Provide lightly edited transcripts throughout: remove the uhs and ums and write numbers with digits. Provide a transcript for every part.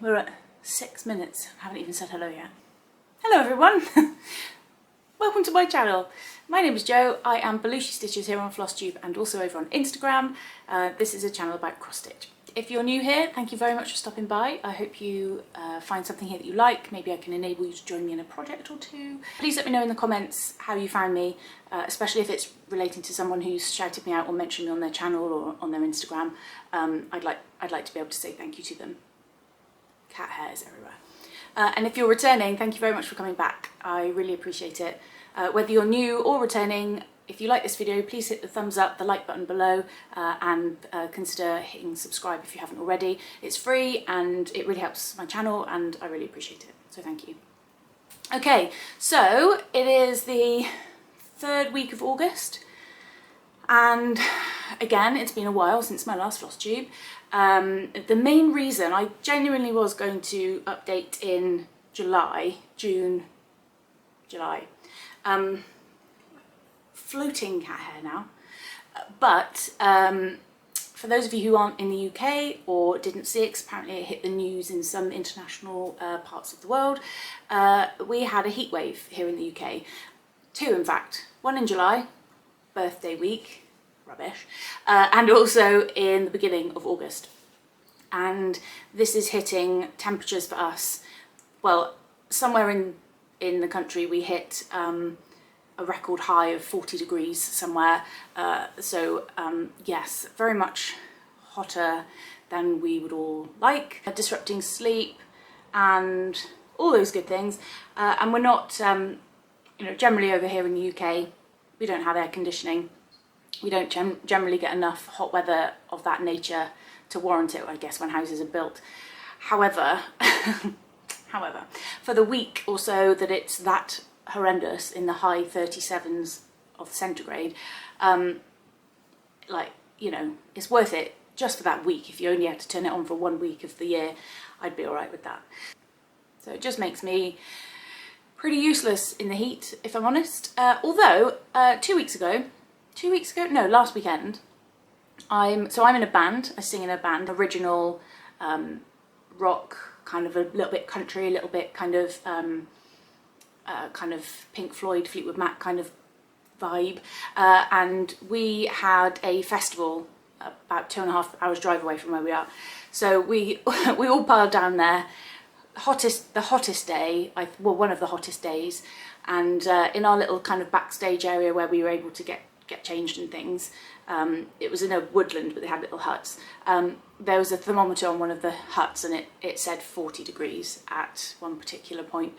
we're at 6 minutes. I haven't even said hello yet. Hello everyone! Welcome to my channel. My name is Jo. I am Belushi Stitches here on Flosstube and also over on Instagram. This is a channel about cross stitch. If you're new here, thank you very much for stopping by. I hope you find something here that you like. Maybe I can enable you to join me in a project or two. Please let me know in the comments how you found me, especially if it's relating to someone who's shouted me out or mentioned me on their channel or on their Instagram. I'd like to be able to say thank you to them. Cat hairs everywhere. And if you're returning, thank you very much for coming back. I really appreciate it. Whether you're new or returning, if you like this video, please hit the thumbs up, the like button below, and consider hitting subscribe if you haven't already. It's free and it really helps my channel and I really appreciate it, so thank you. Okay, so it is the 3rd week of August and again, it's been a while since my last Flosstube. The main reason I genuinely was going to update in July, floating cat hair now, but for those of you who aren't in the UK or didn't see it, 'cause apparently it hit the news in some international parts of the world, we had a heat wave here in the UK. 2 in fact, one in July, birthday week, rubbish, and also in the beginning of August. And this is hitting temperatures for us, well, somewhere in the country we hit a record high of 40 degrees somewhere, yes, very much hotter than we would all like, disrupting sleep and all those good things, and we're not, you know, generally over here in the UK we don't have air conditioning, we don't generally get enough hot weather of that nature to warrant it, I guess, when houses are built. However, for the week or so that it's that horrendous in the high 37s of centigrade, like, you know, it's worth it just for that week. If you only had to turn it on for 1 week of the year, I'd be all right with that. So it just makes me pretty useless in the heat, if I'm honest. Although 2 weeks ago, no, last weekend, I'm in a band. I sing in a band, original rock, kind of a little bit country, a little bit kind of Pink Floyd, Fleetwood Mac kind of vibe, and we had a festival about 2.5 hours drive away from where we are. So we all piled down there. The hottest day, well, one of the hottest days, and in our little kind of backstage area where we were able to get changed and things. It was in a woodland, but they had little huts. There was a thermometer on one of the huts and it said 40 degrees at one particular point.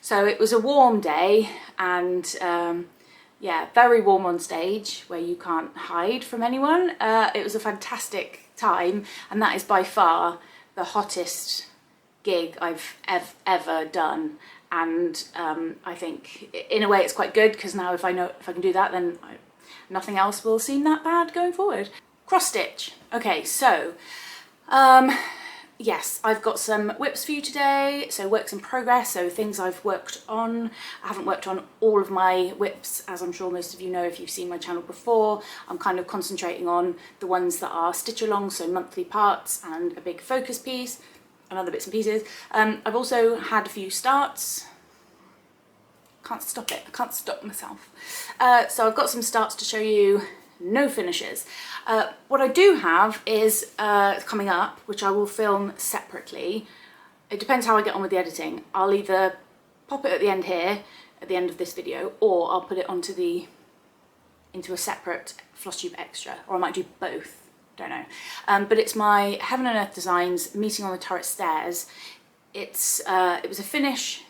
So it was a warm day and yeah, very warm on stage where you can't hide from anyone. It was a fantastic time and that is by far the hottest gig I've ever done. And I think in a way it's quite good because now if I can do that, then nothing else will seem that bad going forward. Cross stitch. Okay, so yes, I've got some WIPs for you today, so works in progress, so things I've worked on. I haven't worked on all of my WIPs, as I'm sure most of you know if you've seen my channel before. I'm kind of concentrating on the ones that are stitch along, so monthly parts and a big focus piece and other bits and pieces. I've also had a few starts. Can't stop it, I can't stop myself. So I've got some starts to show you, no finishes. What I do have is coming up, which I will film separately. It depends how I get on with the editing. I'll either pop it at the end here, at the end of this video, or I'll put it onto into a separate Flosstube extra, or I might do both, don't know. But it's my Heaven and Earth Designs Meeting on the Turret Stairs. It was a finish,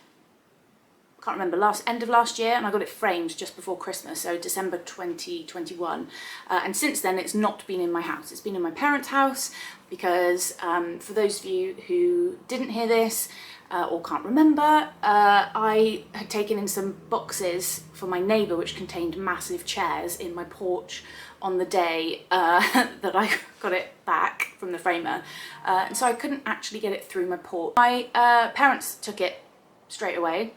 can't remember, end of last year, and I got it framed just before Christmas, so December 2021, and since then it's not been in my house. It's been in my parents' house because for those of you who didn't hear this or can't remember, I had taken in some boxes for my neighbour which contained massive chairs in my porch on the day that I got it back from the framer, and so I couldn't actually get it through my porch. My parents took it straight away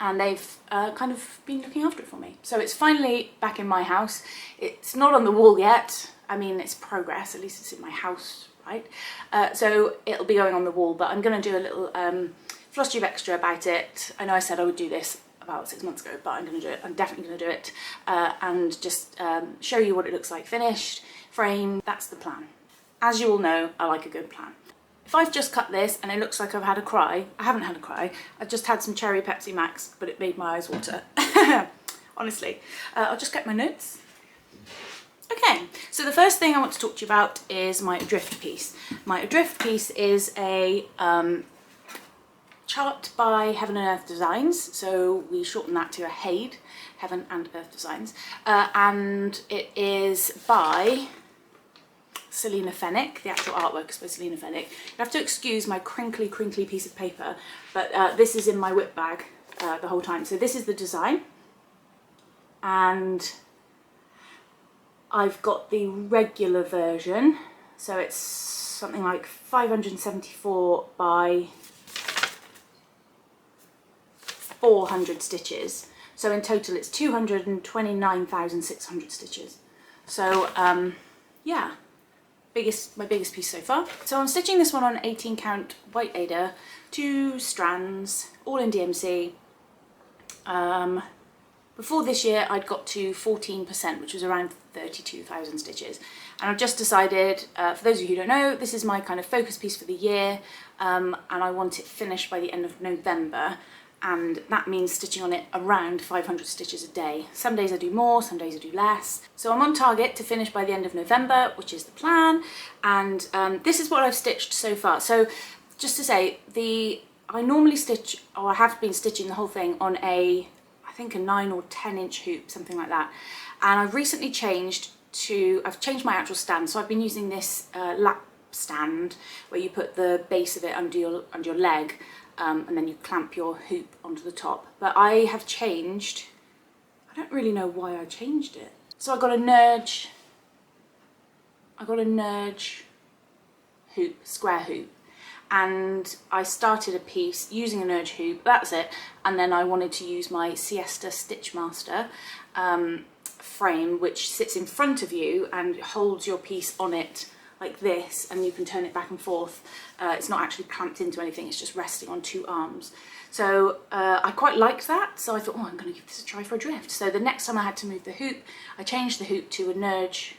and they've kind of been looking after it for me. So it's finally back in my house. It's not on the wall yet. I mean, it's progress, at least it's in my house right? So it'll be going on the wall, but I'm going to do a little Flosstube extra about it. I know I said I would do this about 6 months ago, but I'm going to do it. I'm definitely going to do it and just show you what it looks like finished, framed. That's the plan. As you all know, I like a good plan. If I've just cut this and it looks like I've had a cry, I haven't had a cry. I've just had some cherry Pepsi Max, but it made my eyes water. Honestly. I'll just get my notes. Okay, so the first thing I want to talk to you about is my Adrift piece. My Adrift piece is a chart by Heaven and Earth Designs, so we shorten that to a HAED, Heaven and Earth Designs, and it is by Selina Fenech. The actual artwork is by Selina Fenech. You have to excuse my crinkly piece of paper, but this is in my WIP bag the whole time. So this is the design, and I've got the regular version, so it's something like 574 by 400 stitches. So in total it's 229,600 stitches. So yeah, my biggest piece so far. So I'm stitching this one on 18 count white Aida, 2 strands, all in DMC. Before this year I'd got to 14%, which was around 32,000 stitches. And I've just decided, for those of you who don't know, this is my kind of focus piece for the year, and I want it finished by the end of November. And that means stitching on it around 500 stitches a day. Some days I do more, some days I do less. So I'm on target to finish by the end of November, which is the plan. And this is what I've stitched so far. So just to say, I normally stitch, or I have been stitching the whole thing on I think a 9 or 10 inch hoop, something like that. And I've recently changed my actual stand. So I've been using this lap stand where you put the base of it under your leg. And then you clamp your hoop onto the top. But I have changed, I don't really know why I changed it. So I got a Nerge hoop, square hoop. And I started a piece using a Nerge hoop, that's it. And then I wanted to use my Siesta Stitchmaster frame, which sits in front of you and holds your piece on it like this, and you can turn it back and forth. It's not actually clamped into anything, it's just resting on 2 arms. So I quite liked that, so I thought, oh, I'm going to give this a try for Adrift. So the next time I had to move the hoop, I changed the hoop to a Nerge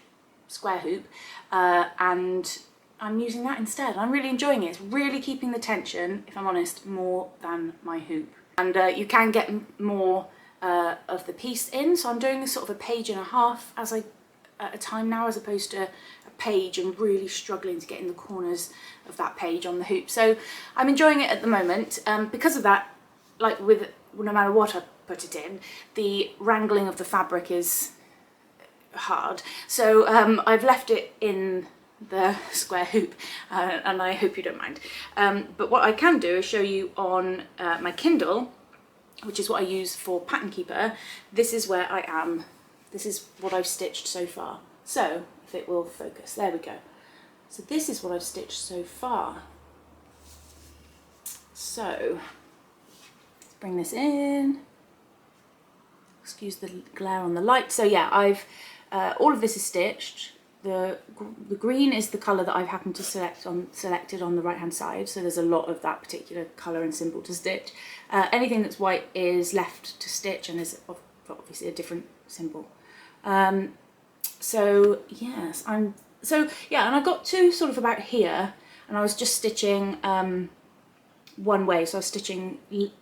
square hoop, and I'm using that instead. I'm really enjoying it. It's really keeping the tension, if I'm honest, more than my hoop. And you can get more of the piece in, so I'm doing this sort of a page and a half at a time now, as opposed to a page and really struggling to get in the corners of that page on the hoop. So I'm enjoying it at the moment. Because of that, like no matter what I put it in, the wrangling of the fabric is hard. So I've left it in the square hoop, and I hope you don't mind. But what I can do is show you on my Kindle, which is what I use for Pattern Keeper. This is where I am. This is what I've stitched so far. So, if it will focus, there we go. So this is what I've stitched so far. So, let's bring this in. Excuse the glare on the light. So yeah, all of this is stitched. The green is the colour that I've happened to selected on the right hand side, so there's a lot of that particular colour and symbol to stitch. Anything that's white is left to stitch, and is obviously a different symbol. So yes, and I got to sort of about here, and I was just stitching one way, so I was stitching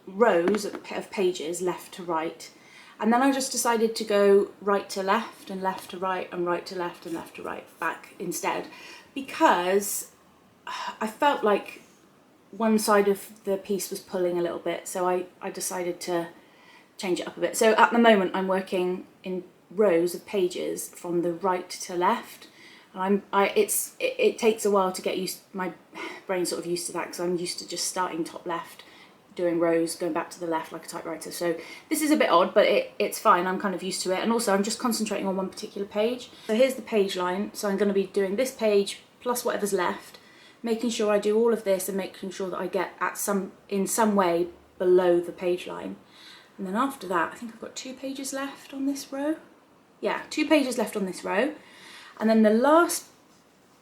rows of pages left to right, and then I just decided to go right to left and left to right and right to left and left to right back instead, because I felt like one side of the piece was pulling a little bit, so I decided to change it up a bit. So at the moment I'm working in rows of pages from the right to left, and it takes a while to get my brain sort of used to that, because I'm used to just starting top left, doing rows, going back to the left like a typewriter. So this is a bit odd, but it's fine, I'm kind of used to it, and also I'm just concentrating on one particular page. So here's the page line, so I'm going to be doing this page plus whatever's left, making sure I do all of this and making sure that I get in some way below the page line. And then after that, I think I've got 2 pages left on this row. Yeah, 2 pages left on this row. And then the last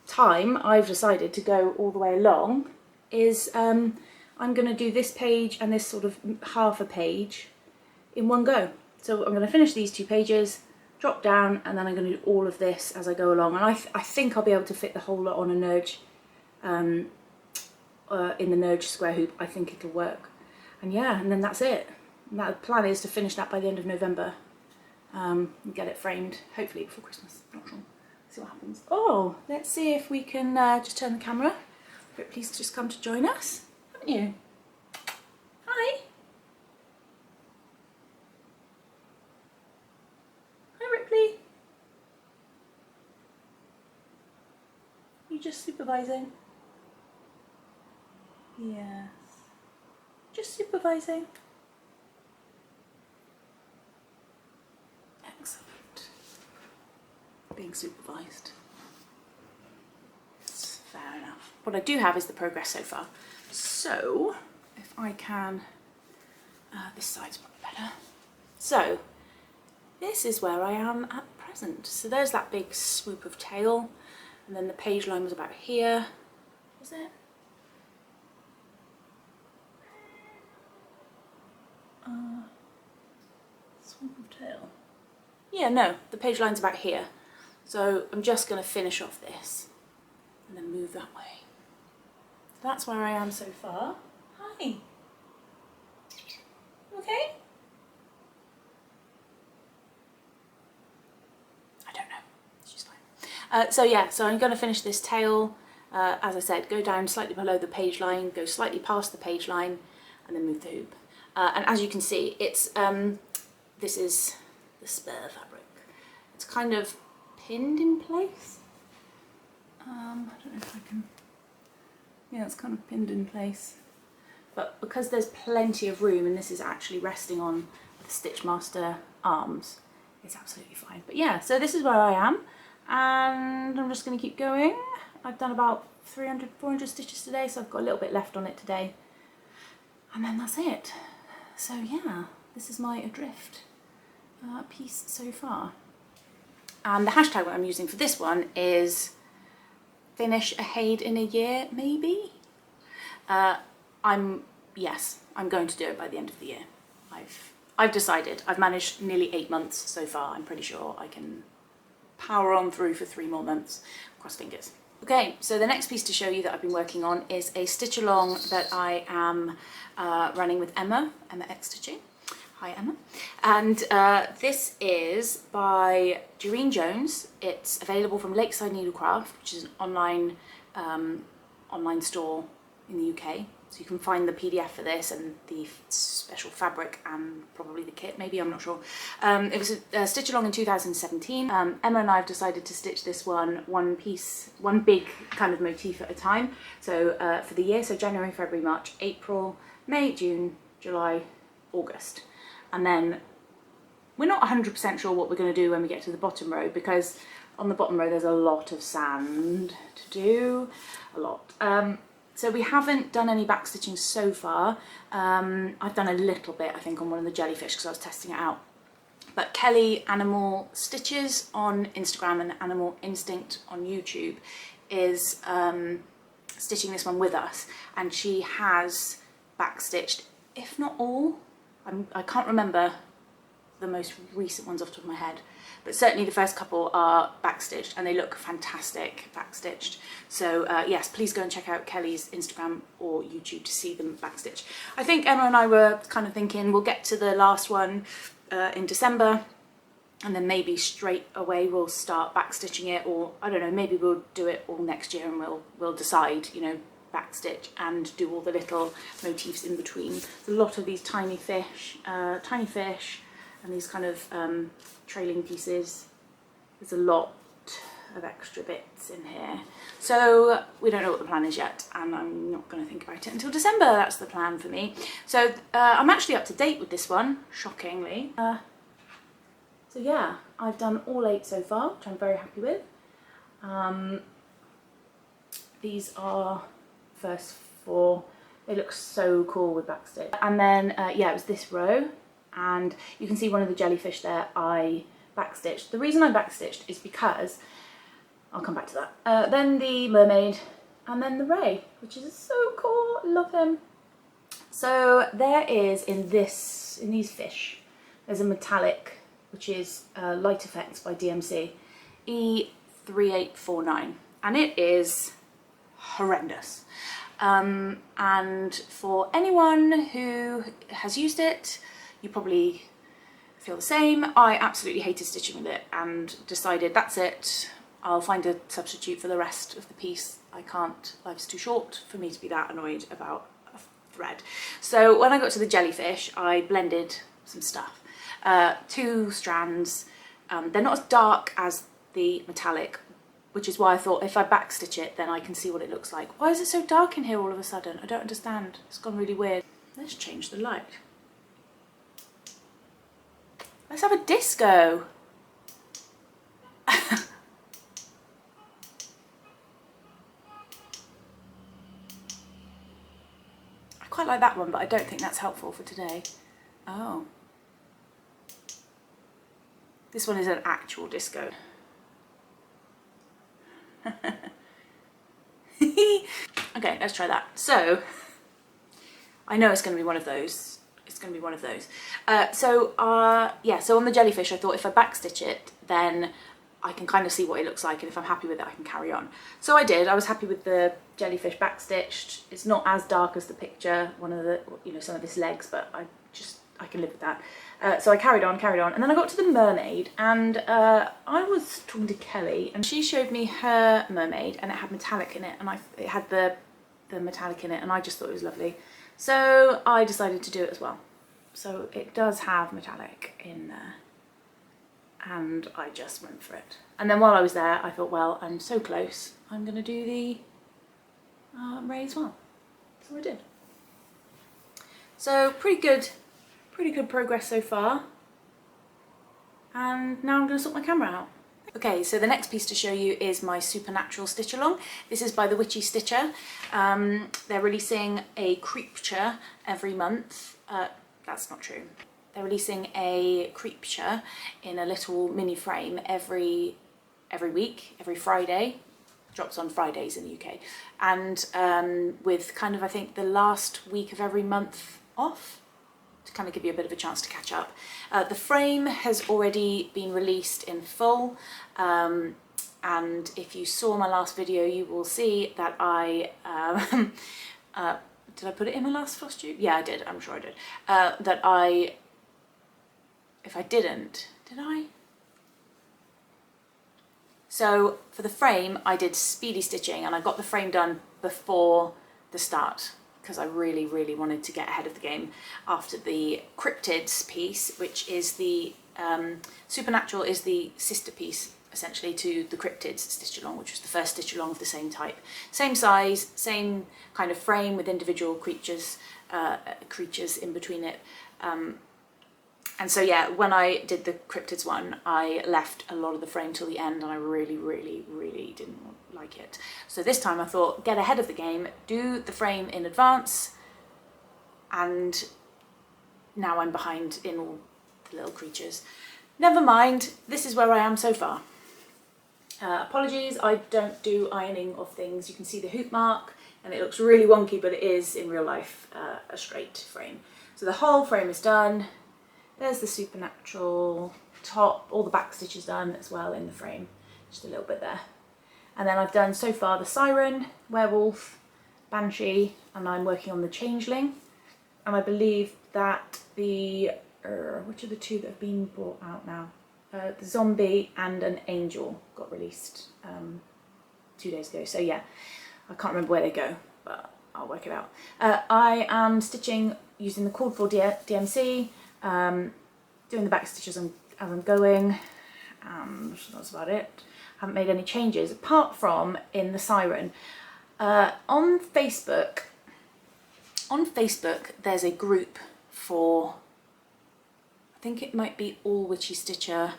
time I've decided to go all the way along is I'm going to do this page and this sort of half a page in one go. So I'm going to finish these 2 pages, drop down, and then I'm going to do all of this as I go along. And I think I'll be able to fit the whole lot on a Nerge, in the Nerge square hoop. I think it'll work. And yeah, and then that's it. And the plan is to finish that by the end of November. And get it framed, hopefully before Christmas. Not sure. See what happens. Oh, let's see if we can just turn the camera. Ripley's just come to join us, haven't you? Hi. Hi, Ripley. You just supervising? Yes. Just supervising. Excellent. Being supervised. That's fair enough. What I do have is the progress so far. So, if I can, this side's probably better. So, this is where I am at present. So there's that big swoop of tail, and then the page line was about here. Was it? Swoop of tail. Yeah, no, the page line's about here. So I'm just going to finish off this and then move that way. That's where I am so far. Hi. Okay? I don't know. She's fine. So yeah, so I'm going to finish this tail. As I said, go down slightly below the page line, go slightly past the page line, and then move the hoop. And as you can see, it's this is the spare fabric. It's kind of pinned in place. I don't know if I can. Yeah, it's kind of pinned in place. But because there's plenty of room and this is actually resting on the Stitchmaster arms, it's absolutely fine. But yeah, so this is where I am, and I'm just going to keep going. I've done about 300, 400 stitches today, so I've got a little bit left on it today. And then that's it. So yeah, this is my Adrift piece so far. And the hashtag that I'm using for this one is finish a HAED in a year, maybe? Yes, I'm going to do it by the end of the year. I've decided. I've managed nearly 8 months so far. I'm pretty sure I can power on through for 3 more months. Cross fingers. Okay, so the next piece to show you that I've been working on is a stitch along that I am running with Emma X Stitching. Hi Emma. And this is by Doreen Jones. It's available from Lakeside Needlecraft, which is an online store in the UK. So you can find the PDF for this and the special fabric and probably the kit, maybe, I'm not sure. It was a stitch along in 2017. Emma and I have decided to stitch this one piece, one big kind of motif at a time. So for the year, so January, February, March, April, May, June, July, August. And then we're not 100% sure what we're going to do when we get to the bottom row, because on the bottom row there's a lot of sand to do, a lot. So we haven't done any backstitching so far. I've done a little bit, I think, on one of the jellyfish because I was testing it out. But Kelly Animal Stitches on Instagram and Animal Instinct on YouTube is stitching this one with us, and she has backstitched, if not all. I can't remember the most recent ones off the top of my head, but certainly the first couple are backstitched and they look fantastic backstitched. So yes, please go and check out Kelly's Instagram or YouTube to see them backstitched. I think Emma and I were kind of thinking we'll get to the last one in December, and then maybe straight away we'll start backstitching it, or I don't know, maybe we'll do it all next year and we'll decide, you know, backstitch and do all the little motifs in between. There's a lot of these tiny fish, and these kind of trailing pieces. There's a lot of extra bits in here. So we don't know what the plan is yet, and I'm not going to think about it until December. That's the plan for me. So I'm actually up to date with this one, shockingly. So yeah, I've done all 8 so far, which I'm very happy with. These are first 4. They look so cool with backstitch. And then yeah, it was this row, and you can see one of the jellyfish there I backstitched. The reason I backstitched is because I'll come back to that. Then the mermaid, and then the ray, which is so cool. I love him. So there is in these fish, there's a metallic, which is Light Effects by DMC, E3849, and it is horrendous. And for anyone who has used it, you probably feel the same. I absolutely hated stitching with it and decided that's it. I'll find a substitute for the rest of the piece. I can't, life's too short for me to be that annoyed about a thread. So when I got to the jellyfish, I blended some stuff. 2 strands. They're not as dark as the metallic, which is why I thought if I backstitch it, then I can see what it looks like. Why is it so dark in here all of a sudden? I don't understand. It's gone really weird. Let's change the light. Let's have a disco. I quite like that one, but I don't think that's helpful for today. Oh. This one is an actual disco. Okay, let's try that. So, I know it's going to be one of those. It's going to be one of those. Yeah, so on the jellyfish, I thought if I backstitch it, then I can kind of see what it looks like, and if I'm happy with it, I can carry on. So I did. I was happy with the jellyfish backstitched. It's not as dark as the picture, one of the, you know, some of his legs, but I can live with that. So I carried on, and then I got to the mermaid, and I was talking to Kelly, and she showed me her mermaid, and it had metallic in it, and it had the metallic in it, and I just thought it was lovely. So I decided to do it as well. So it does have metallic in there, and I just went for it. And then while I was there, I thought, well, I'm so close, I'm going to do the ray as well. So I did. So pretty good progress so far. And now I'm going to sort my camera out. Okay, so the next piece to show you is my Supernatural stitch along. This is by the Witchy stitcher. They're releasing a creature every month. That's not true. They're releasing a creature in a little mini frame every week, every Friday. Drops on Fridays in the UK. And with kind of, I think, the last week of every month off, to kind of give you a bit of a chance to catch up. The frame has already been released in full, and if you saw my last video, you will see that I did I put it in my last Flosstube? Yeah, I did. I'm sure I did. If I didn't, did I? So for the frame, I did speedy stitching, and I got the frame done before the start, because I really, really wanted to get ahead of the game after the Cryptids piece, which is the Supernatural is the sister piece essentially to the Cryptids stitch along, which was the first stitch along of the same type, same size, same kind of frame with individual creatures in between it. And so yeah, when I did the Cryptids one, I left a lot of the frame till the end, and I really, really, really didn't like it. So this time I thought, get ahead of the game, do the frame in advance, and now I'm behind in all the little creatures. Never mind, this is where I am so far. Apologies, I don't do ironing of things. You can see the hoop mark, and it looks really wonky, but it is in real life a straight frame. So the whole frame is done. There's the Supernatural top, all the back stitches done as well in the frame, just a little bit there. And then I've done so far the Siren, Werewolf, Banshee, and I'm working on the Changeling. And I believe that the, which are the 2 that have been brought out now? The Zombie and an Angel got released 2 days ago. So yeah, I can't remember where they go, but I'll work it out. I am stitching using the Cord 4 DMC, doing the back stitches as I'm going, and that's about it. Haven't made any changes apart from in the Siren. On Facebook there's a group for, I think it might be all Witchy Stitcher.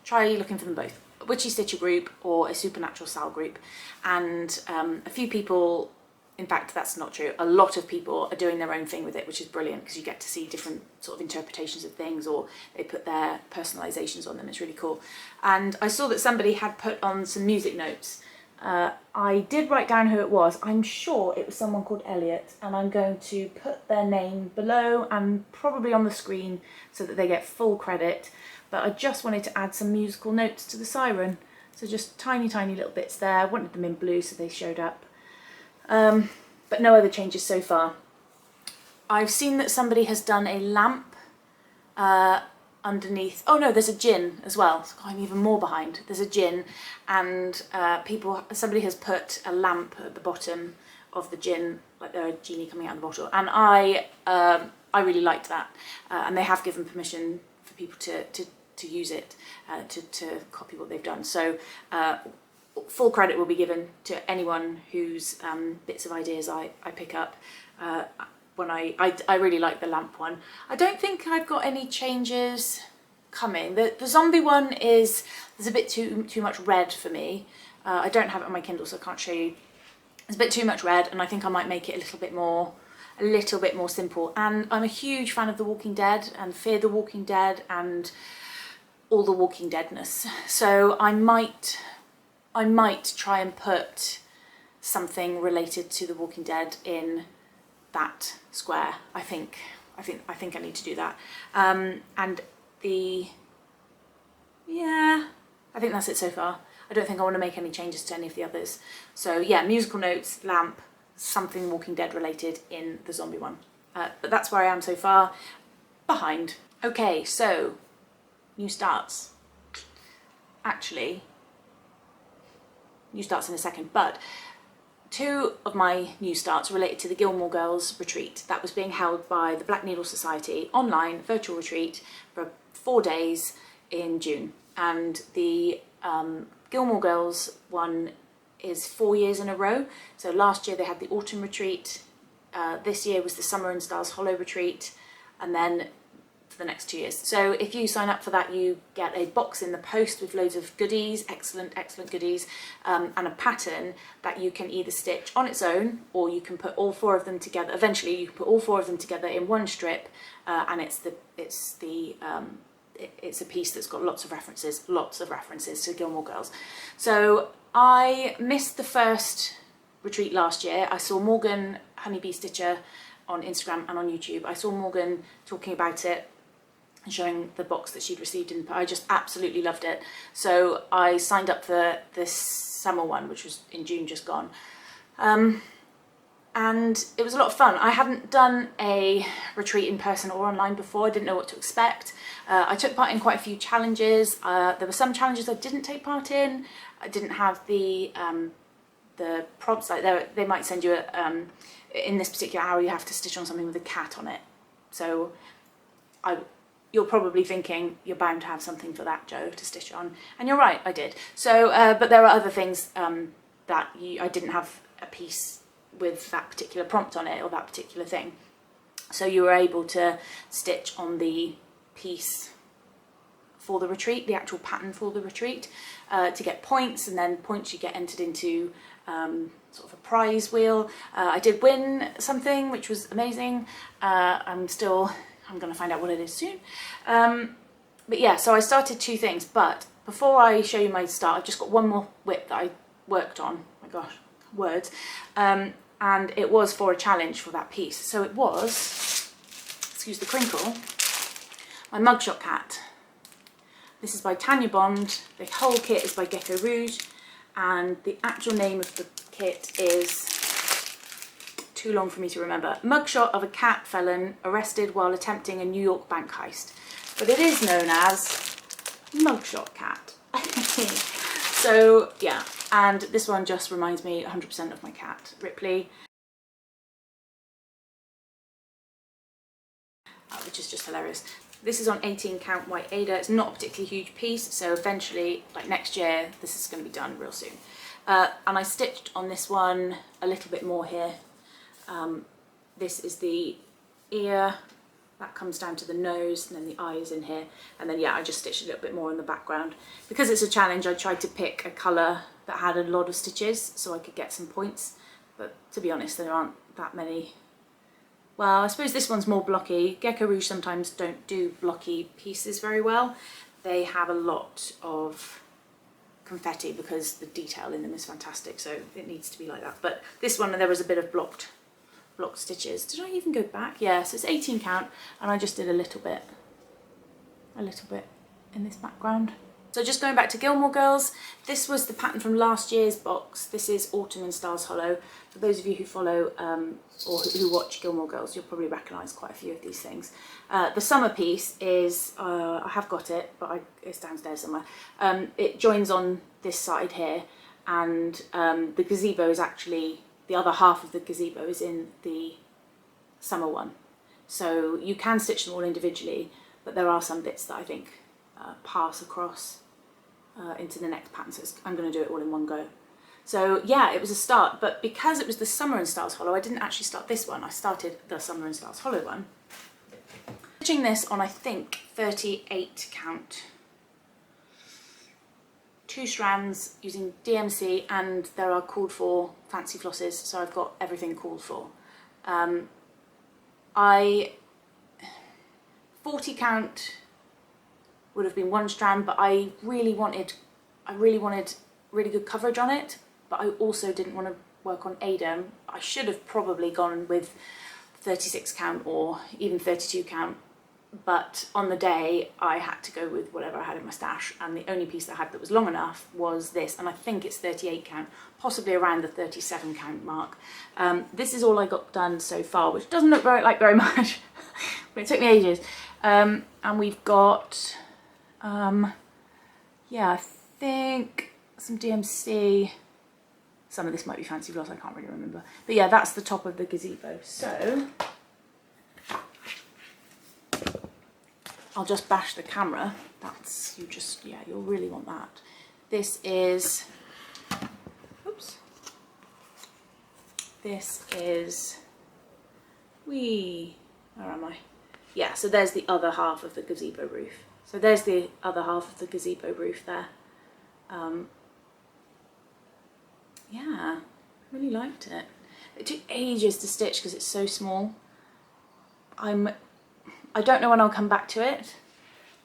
Try looking for them both. A Witchy Stitcher group or a Supernatural Sal group, and a few people in fact, that's not true. A lot of people are doing their own thing with it, which is brilliant because you get to see different sort of interpretations of things, or they put their personalizations on them. It's really cool. And I saw that somebody had put on some music notes. I did write down who it was. I'm sure it was someone called Elliot, and I'm going to put their name below and probably on the screen so that they get full credit. But I just wanted to add some musical notes to the siren. So just tiny, tiny little bits there. I wanted them in blue so they showed up. But no other changes so far. I've seen that somebody has done a lamp underneath. Oh no, there's a djinn as well. So I'm even more behind. There's a djinn, and somebody has put a lamp at the bottom of the djinn, like they're a genie coming out of the bottle. And I really liked that, and they have given permission for people to use it, to copy what they've done. So full credit will be given to anyone whose bits of ideas I pick up. When I really like the lamp one. I don't think I've got any changes coming. The zombie one there's a bit too much red for me. I don't have it on my Kindle, so I can't show you. It's a bit too much red, and I think I might make it a little bit more simple. And I'm a huge fan of The Walking Dead and Fear the Walking Dead and all the Walking Deadness. So I might try and put something related to The Walking Dead in that square. I think I need to do that. And I think that's it so far. I don't think I want to make any changes to any of the others. So yeah, musical notes, lamp, something Walking Dead related in the zombie one. But that's where I am so far, behind. Okay, so new starts. Actually, new starts in a second, but two of my new starts related to the Gilmore Girls retreat that was being held by the Black Needle Society, online virtual retreat for 4 days in June. And the Gilmore Girls one is 4 years in a row. So last year they had the autumn retreat, this year was the Summer and Stars Hollow retreat, and then for the next 2 years. So if you sign up for that, you get a box in the post with loads of goodies, excellent goodies, and a pattern that you can either stitch on its own, or you can put all 4 of them together. Eventually you can put all 4 of them together in one strip, and it's a piece that's got lots of references to Gilmore Girls. So I missed the first retreat last year. I saw Morgan Honeybee Stitcher on Instagram and on YouTube. I saw Morgan talking about it and showing the box that she'd received, and I just absolutely loved it. So I signed up for this summer one, which was in June just gone. And it was a lot of fun. I hadn't done a retreat in person or online before. I didn't know what to expect. I took part in quite a few challenges. There were some challenges I didn't take part in. I didn't have the prompts. Like they might send you in this particular hour you have to stitch on something with a cat on it. So you're probably thinking you're bound to have something for that, Joe, to stitch on. And you're right, I did. So, but there are other things that I didn't have a piece with that particular prompt on it, or that particular thing. So you were able to stitch on the piece for the retreat, the actual pattern for the retreat, to get points, and then points you get entered into sort of a prize wheel. I did win something, which was amazing. I'm going to find out what it is soon. But yeah, so I started 2 things, but before I show you my start, I've just got one more WIP that I worked on. Oh my gosh, words. And it was for a challenge for that piece. So it was, excuse the crinkle, my Mugshot cat. This is by Tanya Bond. The whole kit is by Gecko Rouge, and the actual name of the kit is too long for me to remember. Mugshot of a cat felon arrested while attempting a New York bank heist. But it is known as Mugshot cat. So yeah, and this one just reminds me 100% of my cat, Ripley. Which is just hilarious. This is on 18 count white Ada. It's not a particularly huge piece, so eventually, like next year, this is going to be done real soon. And I stitched on this one a little bit more here. This is the ear, that comes down to the nose, and then the eye is in here. And then yeah, I just stitched a little bit more in the background. Because it's a challenge, I tried to pick a colour that had a lot of stitches so I could get some points. but to be honest, there aren't that many. Well, I suppose this one's more blocky. Gecko Rouge sometimes don't do blocky pieces very well. They have a lot of confetti because the detail in them is fantastic, so it needs to be like that. But this one, there was a bit of blocked stitches. Did I even go back? Yeah, so it's 18 count, and I just did a little bit in this background. So just going back to Gilmore Girls, this was the pattern from last year's box. This is Autumn in Stars Hollow. For those of you who follow or who watch Gilmore Girls, you'll probably recognise quite a few of these things. The summer piece is, I have got it, but it's downstairs somewhere. It joins on this side here, and the gazebo is actually, the other half of the gazebo is in the summer one. So you can stitch them all individually, but there are some bits that I think pass across into the next pattern, so I'm going to do it all in one go. So yeah, it was a start, but because it was the Summer in Stars Hollow, I didn't actually start this one. I started the Summer in Stars Hollow one. Stitching this on, I think, 38 count. 2 strands using DMC, and there are called for fancy flosses, so I've got everything called for. 40 count would have been 1 strand, but I really wanted really good coverage on it, but I also didn't want to work on Adam. I should have probably gone with 36 count or even 32 count, but on the day I had to go with whatever I had in my stash, and the only piece that I had that was long enough was this, and I think it's 38 count, possibly around the 37 count mark. This is all I got done so far, which doesn't look like very much, but it took me ages. And we've got, yeah, I think some DMC, some of this might be fancy floss, I can't really remember. But yeah, that's the top of the gazebo. So I'll just bash the camera. That's, yeah, you'll really want that. This is, oops. This is, where am I? Yeah, so there's the other half of the gazebo roof. So there's the other half of the gazebo roof there. Yeah, really liked it. It took ages to stitch because it's so small. I don't know when I'll come back to it.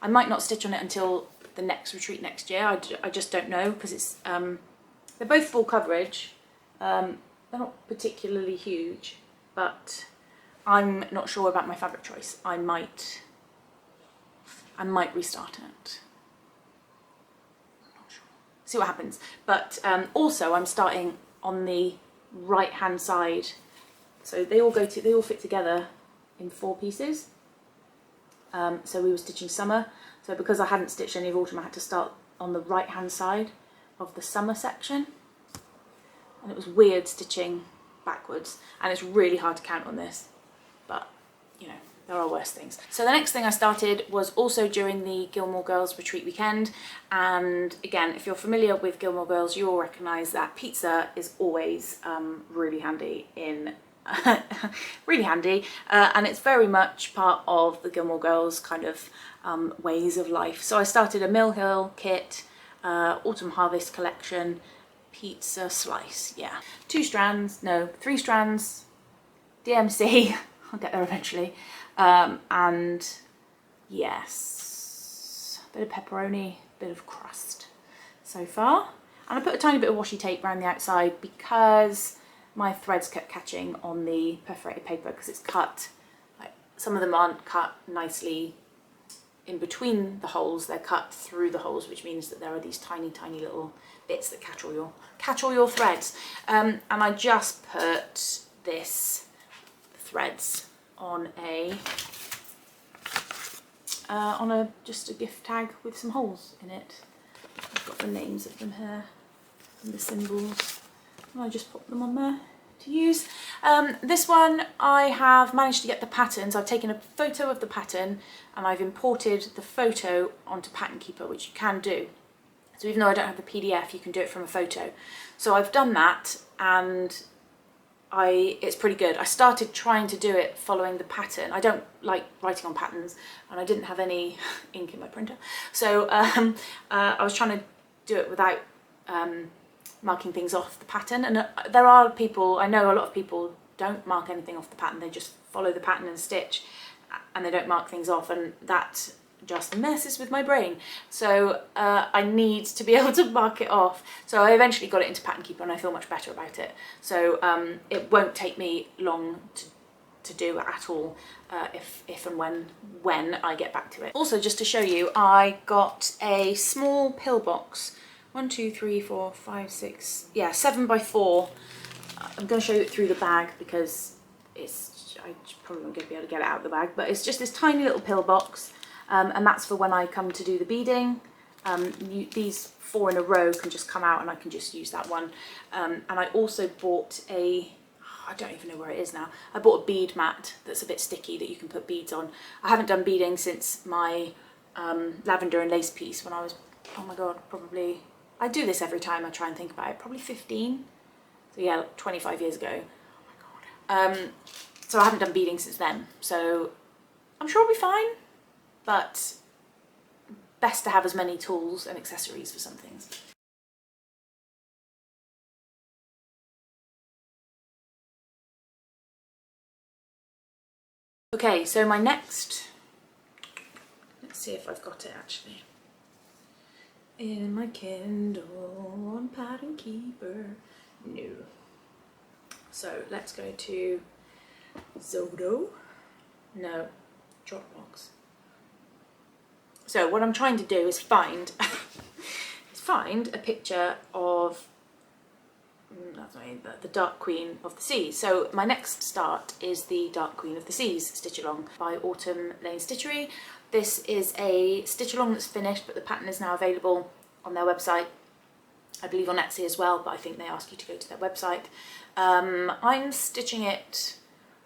I might not stitch on it until the next retreat next year. I just don't know, because it's they're both full coverage. They're not particularly huge, but I'm not sure about my fabric choice. I might restart it. I'm not sure. See what happens. But also I'm starting on the right hand side. So they all fit together in 4 pieces. So we were stitching summer. So because I hadn't stitched any of autumn, I had to start on the right hand side of the summer section. And it was weird stitching backwards, and it's really hard to count on this. But, you know, there are worse things. So the next thing I started was also during the Gilmore Girls retreat weekend. And again, if you're familiar with Gilmore Girls, you'll recognise that pizza is always really handy in really handy, and it's very much part of the Gilmore Girls kind of ways of life. So I started a Mill Hill kit, autumn harvest collection, pizza slice, yeah. 3 strands, DMC, I'll get there eventually, and yes, a bit of pepperoni, a bit of crust so far. And I put a tiny bit of washi tape around the outside because my threads kept catching on the perforated paper, because it's cut, like, some of them aren't cut nicely in between the holes, they're cut through the holes, which means that there are these tiny little bits that catch all your threads. And I just put this threads on just a gift tag with some holes in it. I've got the names of them here and the symbols, and I just pop them on there to use. This one I have managed to get the patterns. I've taken a photo of the pattern and I've imported the photo onto Pattern Keeper, which you can do. So even though I don't have the PDF, you can do it from a photo. So I've done that, and it's pretty good. I started trying to do it following the pattern. I don't like writing on patterns, and I didn't have any ink in my printer. So I was trying to do it without marking things off the pattern. And there are people, I know a lot of people don't mark anything off the pattern, they just follow the pattern and stitch, and they don't mark things off, and that just messes with my brain. So I need to be able to mark it off. So I eventually got it into Pattern Keeper and I feel much better about it. So it won't take me long to do at all if and when I get back to it. Also, just to show you, I got a small pillbox. 1, 2, 3, 4, 5, 6, yeah, 7 by 4. I'm going to show you it through the bag because I probably won't be able to get it out of the bag, but it's just this tiny little pillbox. And that's for when I come to do the beading. These 4 in a row can just come out and I can just use that one. And I also bought I don't even know where it is now. I bought a bead mat that's a bit sticky that you can put beads on. I haven't done beading since my lavender and lace piece when I was, oh my god, probably, I do this every time I try and think about it, probably 15. So yeah, 25 years ago. Oh my god. So I haven't done beading since then. So I'm sure I'll be fine. But best to have as many tools and accessories for some things. Okay, so my next, let's see if I've got it actually. In my Kindle on Pattern Keeper. No. So let's go to Zodo. No, Dropbox. So what I'm trying to do is find a picture of the Dark Queen of the Seas. So my next start is the Dark Queen of the Seas stitch along by Autumn Lane Stitchery. This is a stitch along that's finished, but the pattern is now available on their website. I believe on Etsy as well, but I think they ask you to go to their website. I'm stitching it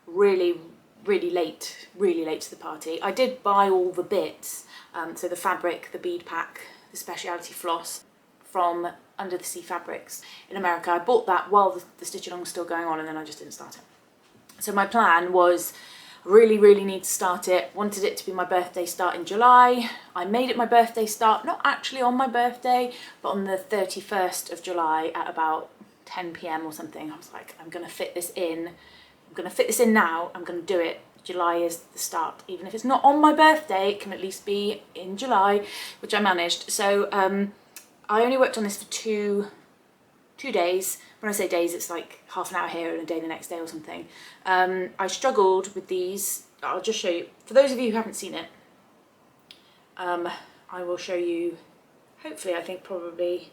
really late to the party. I did buy all the bits. So the fabric, the bead pack, the speciality floss from Under the Sea Fabrics in America. I bought that while the stitch along was still going on, and then I just didn't start it. So my plan was really need to start it. Wanted it to be my birthday start in July. I made it my birthday start, not actually on my birthday, but on the 31st of July at about 10 PM or something. I was like, I'm gonna fit this in. I'm gonna fit this in now. I'm gonna do it. July is the start. Even if it's not on my birthday, it can at least be in July, which I managed. So I only worked on this for two days. When I say days, it's like half an hour here and a day the next day or something. I struggled with these. I'll just show you. For those of you who haven't seen it, I will show you, hopefully, I think probably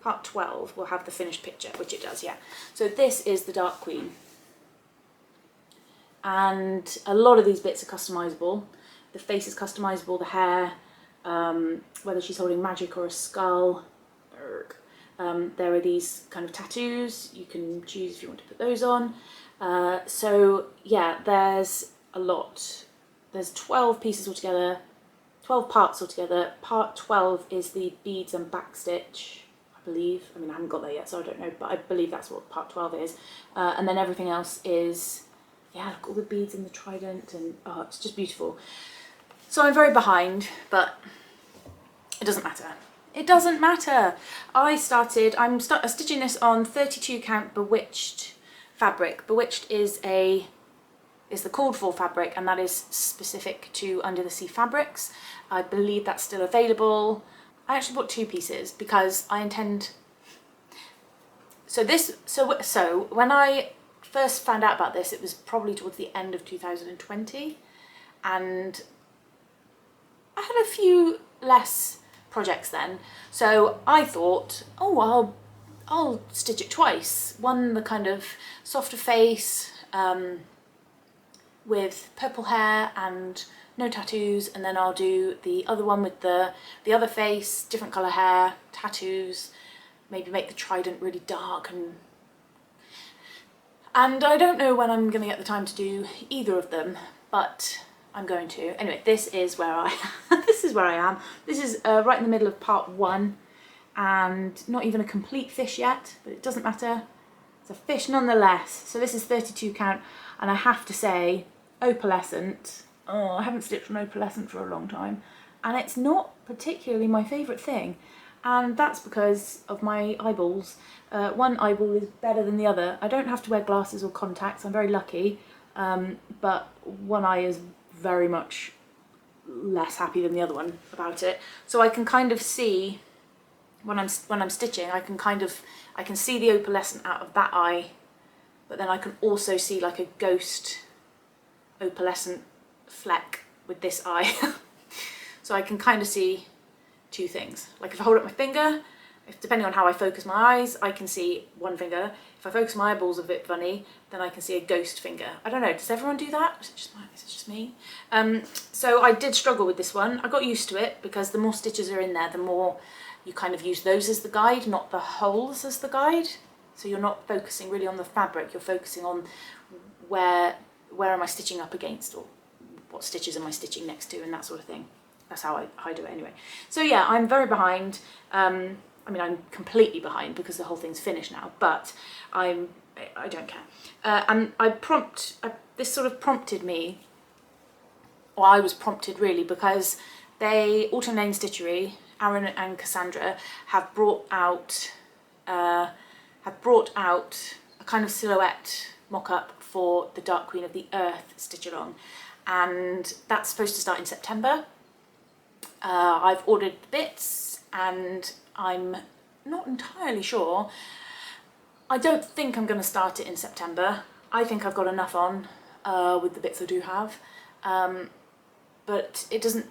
part 12 will have the finished picture, which it does, yeah. So this is the Dark Queen. And a lot of these bits are customizable. The face is customizable, the hair, whether she's holding magic or a skull. There are these kind of tattoos. You can choose if you want to put those on. So yeah, there's a lot. There's 12 pieces altogether, 12 parts altogether. Part 12 is the beads and backstitch, I believe. I mean, I haven't got there yet, so I don't know, but I believe that's what part 12 is. And then everything else is, yeah, look, all the beads and the trident, and oh, it's just beautiful. So I'm very behind, but it doesn't matter. It doesn't matter. I'm stitching this on 32 count Bewitched fabric. Bewitched is the called for fabric, and that is specific to Under the Sea Fabrics. I believe that's still available. I actually bought 2 pieces because I intend. So when I first found out about this, it was probably towards the end of 2020, and I had a few less projects then, so I thought, oh, I'll stitch it twice. One, the kind of softer face with purple hair and no tattoos, and then I'll do the other one with the other face, different colour hair, tattoos, maybe make the trident really dark, and I don't know when I'm going to get the time to do either of them, but I'm going to. Anyway, this is where I this is where I am. This is right in the middle of part 1, and not even a complete fish yet, but it doesn't matter. It's a fish nonetheless. So this is 32 count, and I have to say, opalescent. Oh, I haven't stitched on opalescent for a long time, and it's not particularly my favourite thing. and that's because of my eyeballs. One eyeball is better than the other. I don't have to wear glasses or contacts, I'm very lucky, but one eye is very much less happy than the other one about it. So I can kind of see, when I'm stitching, I can see the opalescent out of that eye, but then I can also see like a ghost opalescent fleck with this eye. So I can kind of see two things. Like if I hold up my finger, depending on how I focus my eyes, I can see one finger. If I focus my eyeballs a bit funny, then I can see a ghost finger. I don't know, does everyone do that? Is it just me? So I did struggle with this one. I got used to it because the more stitches are in there, the more you kind of use those as the guide, not the holes as the guide. So you're not focusing really on the fabric, you're focusing on where am I stitching up against, or what stitches am I stitching next to, and that sort of thing. That's how I do it anyway. So yeah, I'm very behind. I mean, I'm completely behind because the whole thing's finished now, but I don't care. And this sort of prompted me, or I was prompted really, because Autumn Lane Stitchery, Aaron and Cassandra, have brought out a kind of silhouette mock-up for the Dark Queen of the Earth stitch along, and that's supposed to start in September. I've ordered bits and I'm not entirely sure. I don't think I'm going to start it in September. I think I've got enough on with the bits I do have, but it doesn't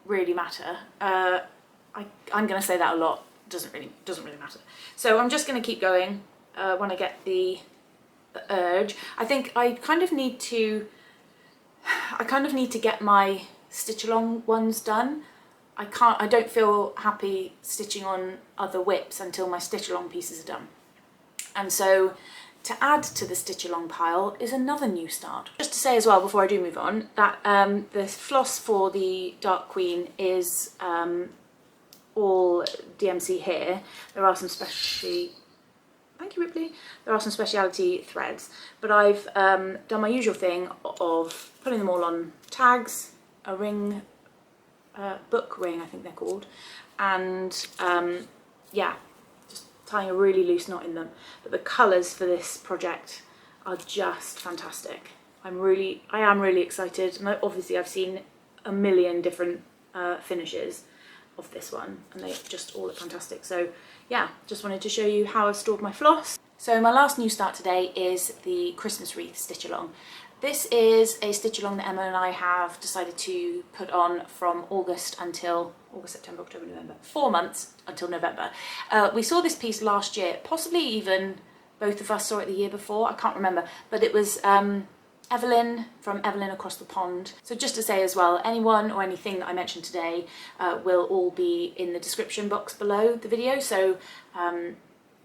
really matter. I'm going to say that a lot. Doesn't really matter. So I'm just going to keep going when I get the urge. I think I kind of need to get my stitch along ones done. I don't feel happy stitching on other WIPs until my stitch along pieces are done. And so to add to the stitch along pile is another new start. Just to say as well, before I do move on, that the floss for the Dark Queen is all DMC here. There are some thank you Ripley, there are some speciality threads, but I've done my usual thing of putting them all on tags, a ring, book ring I think they're called, and yeah, just tying a really loose knot in them. But the colours for this project are just fantastic. I am really excited. And obviously I've seen a million different finishes of this one and they just all look fantastic. So yeah, just wanted to show you how I've stored my floss. So my last new start today is the Christmas wreath stitch along. This is a stitch along that Emma and I have decided to put on from August, September, October, November, 4 months until November. We saw this piece last year, possibly even both of us saw it the year before, I can't remember, but it was Evelyn from Evelyn Across the Pond. So just to say as well, anyone or anything that I mentioned today will all be in the description box below the video. So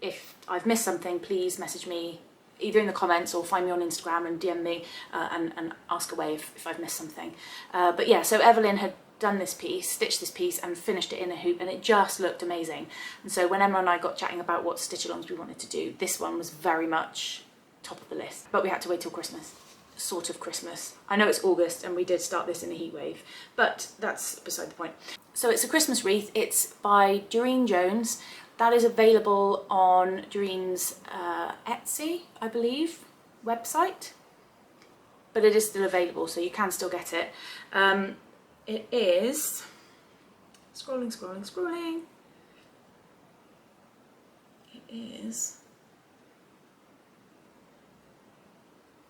if I've missed something, please message me either in the comments or find me on Instagram and DM me and ask away if I've missed something. But yeah, so Evelyn had done this piece, stitched this piece and finished it in a hoop, and it just looked amazing. And so when Emma and I got chatting about what stitch alongs we wanted to do, this one was very much top of the list. But we had to wait till Christmas. Sort of Christmas. I know it's August and we did start this in a heat wave, but that's beside the point. So it's a Christmas wreath. It's by Doreen Jones. That is available on Doreen's Etsy, I believe, website, but it is still available, so you can still get it. It is, scrolling. It is,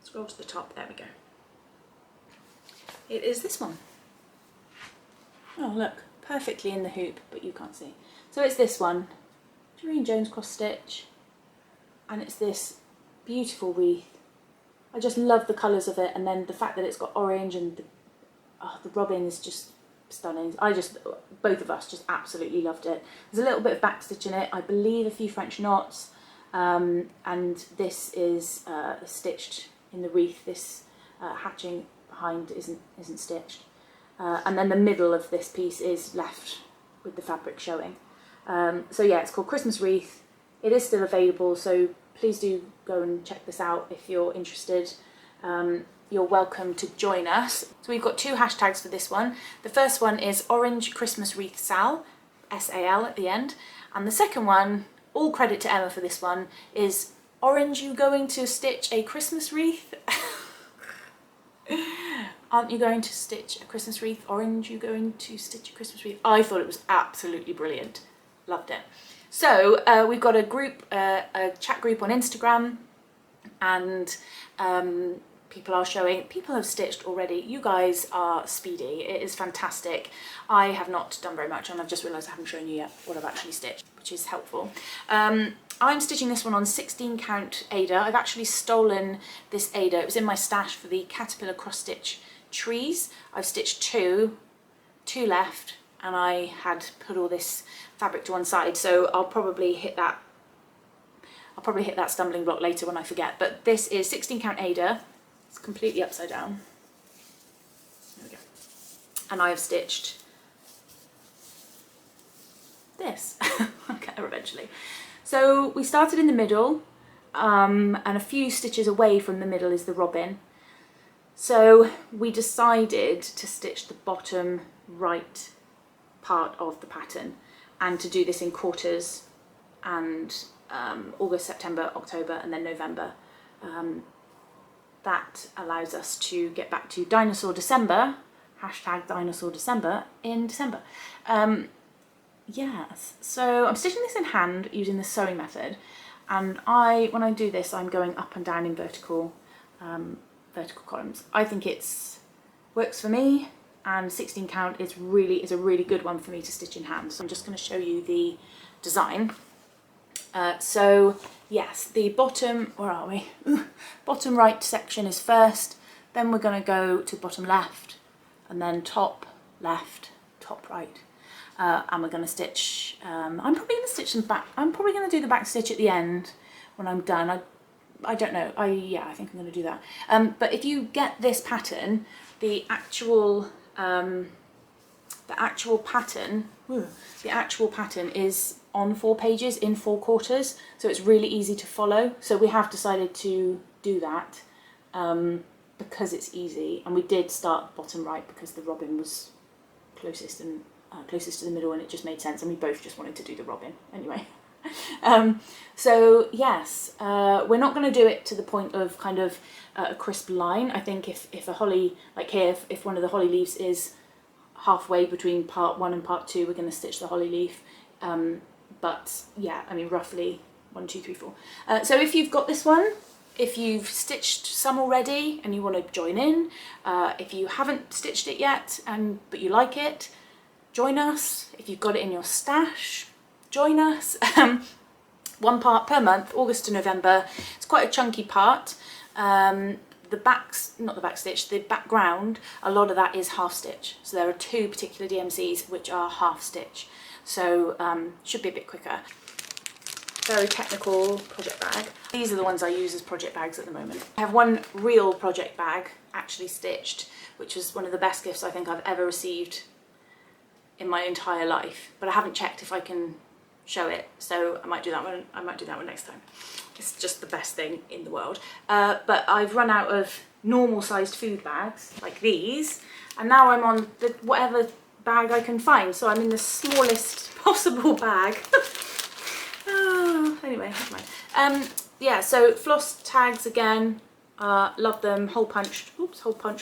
scroll to the top, there we go. It is this one. Oh look, perfectly in the hoop, but you can't see. So it's this one. Doreen Jones cross stitch, and it's this beautiful wreath. I just love the colours of it, and then the fact that it's got orange and the robin is just stunning. Both of us just absolutely loved it. There's a little bit of backstitch in it, I believe a few French knots, and this is stitched in the wreath. This hatching behind isn't stitched, and then the middle of this piece is left with the fabric showing. So yeah, it's called Christmas Wreath. It is still available, so please do go and check this out if you're interested. You're welcome to join us. So we've got 2 hashtags for this one. The first one is Orange Christmas Wreath Sal, S-A-L at the end, And the second one, all credit to Emma for this one, is Orange, you going to stitch a Christmas wreath? Aren't you going to stitch a Christmas wreath? Orange, you going to stitch a Christmas wreath? I thought it was absolutely brilliant. Loved it. So we've got a group, a chat group on Instagram, and people have stitched already. You guys are speedy. It is fantastic. I have not done very much, and I've just realised I haven't shown you yet what I've actually stitched, which is helpful. I'm stitching this one on 16 count Ada. I've actually stolen this Ada. It was in my stash for the caterpillar cross stitch trees. I've stitched two left, and I had put all this fabric to one side, so I'll probably hit that stumbling block later when I forget. But this is 16 count Ada. It's completely upside down. There we go. And I have stitched this. I'll get there eventually. So we started in the middle, and a few stitches away from the middle is the robin. So we decided to stitch the bottom right part of the pattern, and to do this in quarters, and August, September, October, and then November. That allows us to get back to Dinosaur December, hashtag Dinosaur December, in December. Yes, so I'm stitching this in hand using the sewing method, and when I do this, I'm going up and down in vertical columns. I think it's works for me, and 16 count is a really good one for me to stitch in hand. So I'm just going to show you the design. So yes, the bottom, where are we? Bottom right section is first, then we're going to go to bottom left, and then top left, top right. And we're going to stitch, I'm probably going to stitch them back. I'm probably going to do the back stitch at the end when I'm done. I don't know. Yeah, I think I'm going to do that. But if you get this pattern, the actual pattern is on 4 pages in 4 quarters, so it's really easy to follow. So we have decided to do that because it's easy, and we did start bottom right because the robin was closest to the middle, and it just made sense, and we both just wanted to do the robin anyway. So yes, we're not going to do it to the point of kind of a crisp line. I think if a holly, like here, if one of the holly leaves is halfway between part 1 and part 2, we're going to stitch the holly leaf. But yeah, I mean roughly 1, 2, 3, 4. So if you've got this one, if you've stitched some already and you want to join in, if you haven't stitched it yet but you like it, join us. If you've got it in your stash, join us. 1 part per month, August to November. It's quite a chunky part. The background, a lot of that is half stitch. So there are 2 particular DMCs which are half stitch. So should be a bit quicker. Very technical project bag. These are the ones I use as project bags at the moment. I have one real project bag actually stitched, which was one of the best gifts I think I've ever received in my entire life, but I haven't checked if I can show it, so I might do that one. I might do that one next time. It's just the best thing in the world. But I've run out of normal sized food bags like these, and now I'm on the whatever bag I can find, so I'm in the smallest possible bag. Anyway, never mind. Yeah, so floss tags again. Love them. Hole punched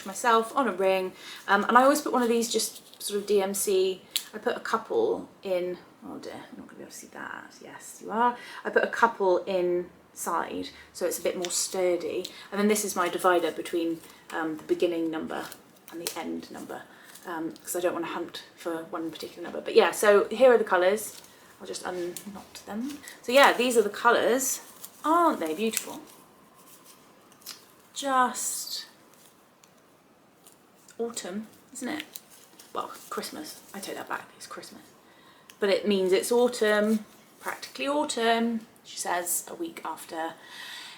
myself on a ring, and I always put one of these just sort of DMC. I put a couple in. Oh dear, I'm not going to be able to see that. Yes, you are. I put a couple inside, so it's a bit more sturdy. And then this is my divider between the beginning number and the end number, because I don't want to hunt for one particular number. But yeah, so here are the colours. I'll just unknot them. So yeah, these are the colours. Aren't they beautiful? Just autumn, isn't it? Well, Christmas. I take that back. It's Christmas. But it means it's autumn, practically autumn, she says, a week after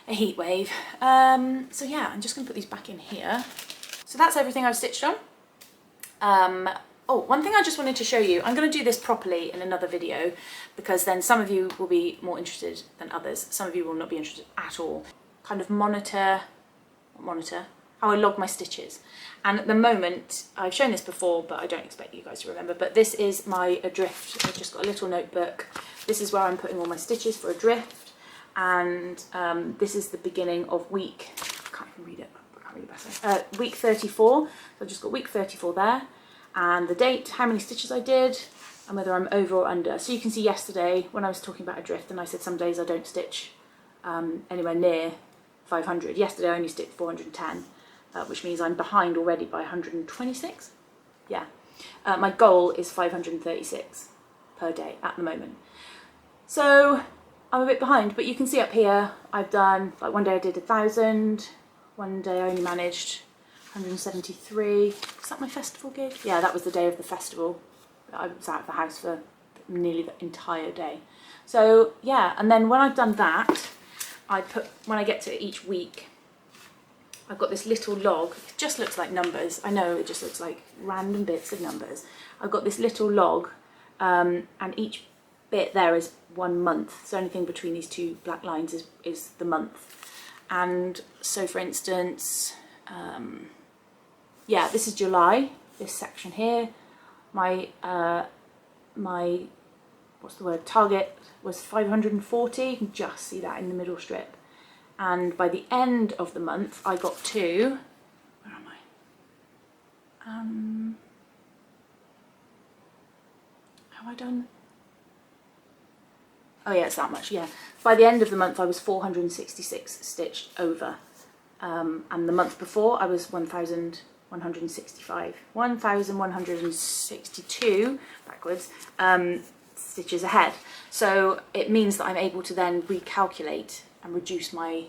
a heat wave. So yeah, I'm just going to put these back in here. So that's everything I've stitched on. Oh, one thing I just wanted to show you, I'm going to do this properly in another video, because then some of you will be more interested than others. Some of you will not be interested at all. Kind of monitor, how I log my stitches. And at the moment, I've shown this before, but I don't expect you guys to remember, but this is my Adrift. I've just got a little notebook. This is where I'm putting all my stitches for Adrift. And this is the beginning of week, I can't even read it, I can't read it better. Week 34, so I've just got week 34 there. And the date, how many stitches I did, and whether I'm over or under. So you can see yesterday when I was talking about Adrift, and I said some days I don't stitch anywhere near 500. Yesterday I only stitched 410. Which means I'm behind already by 126. Yeah, my goal is 536 per day at the moment. So I'm a bit behind, but you can see up here I've done, like one day I did 1,000, one day I only managed 173. Was that my festival gig? Yeah, that was the day of the festival. I was out of the house for nearly the entire day. So yeah, and then when I've done that, when I get to each week, I've got this little log. It just looks like numbers. I know it just looks like random bits of numbers. I've got this little log, and each bit there is 1 month. So anything between these two black lines is the month. And so for instance, yeah, this is July, this section here. My what's the word, target was 540. You can just see that in the middle strip. And by the end of the month, I got to, where am I? Have I done? Oh yeah, it's that much, yeah. By the end of the month, I was 466 stitched over. And the month before, I was 1,165, 1,162, backwards, stitches ahead. So it means that I'm able to then recalculate and reduce my